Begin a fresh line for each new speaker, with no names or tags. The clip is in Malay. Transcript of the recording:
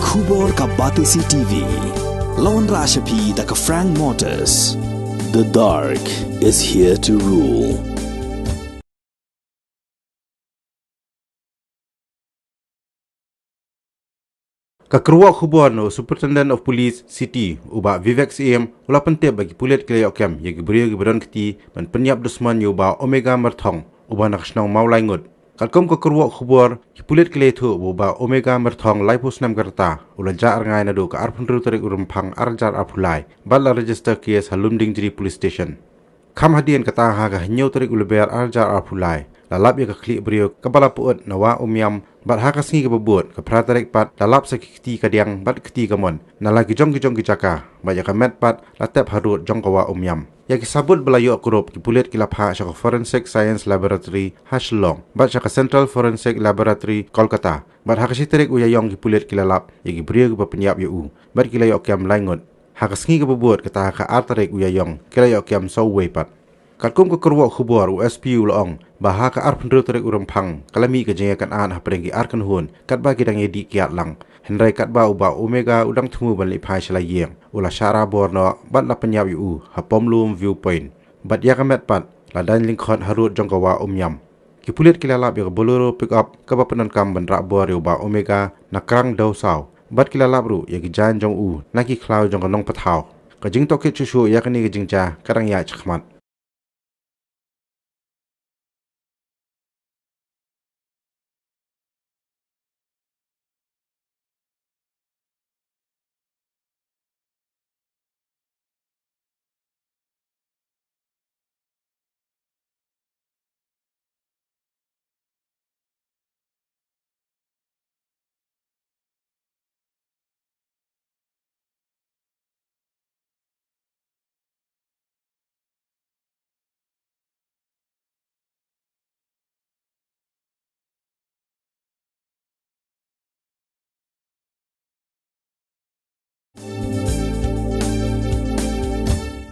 Khubor ka Batisi TV. Lawan Rashapi da ka Frank Motors. The dark is here to rule.
Kekeruak Khubor no Superintendent of Police City ubah Vivek CM ulah penting bagi Pulit kelai okam yang Briew geberon keti dan penyap dusman ubah Omega Merthong ubah nak Shnong Mawlai Ngut. Kalkom kekeruak Khubor Pulit kelai tu ubah Omega Merthong laipus nam kerta ulah jar ngai nadu ke arpun tarik urumpang arjar apulai bala register kes halumding jiri police station. Kam hadian kata haga nyau tarik uleber arjar apulai lalap ya ke klik Briew kepala puut nawa umyam bat haka sengi ke bebut ke pratarik pat lalap sakiti kadiang bat keti kamon nala gijong gijaka baya ke met pat latep harut jong kawa umyam ya ki sabut belayu akurup ki Pulit kilap ha syaka Forensic Science Laboratory ha Shnong bat syaka Central Forensic Laboratory Kolkata bat haka siterik uyayong ki Pulit kilalap ya ki Briew ke penyap yu bat kilayo kiam Lyngkhot haka sengi ke bebut kata haka artarik uyayong kilayo kiam Sawway pat Kalkum kekeruak Khubor USP ulong bahha ka ar pendru tarik urempang kalami ke jengakan an ha perenggi arkan hun kat bagi dang edi kiat lang henrai kat ba uba Omega udang temu ban lipai selayeng ulah syara borno bat la penyap yu ha pomlum viewpoint bat ya kamet pat ladan Lyngkhot harut jongkawa umyam ki Pulit kilalap ya boloro pick up ka ba penan kam ban rak bor uba Omega nakrang dau saw bat kilalap ru ya ki jan jong naki klau jong kanong pathau ka jing toket chuchu ya kani ke jingja karang ya chkhmat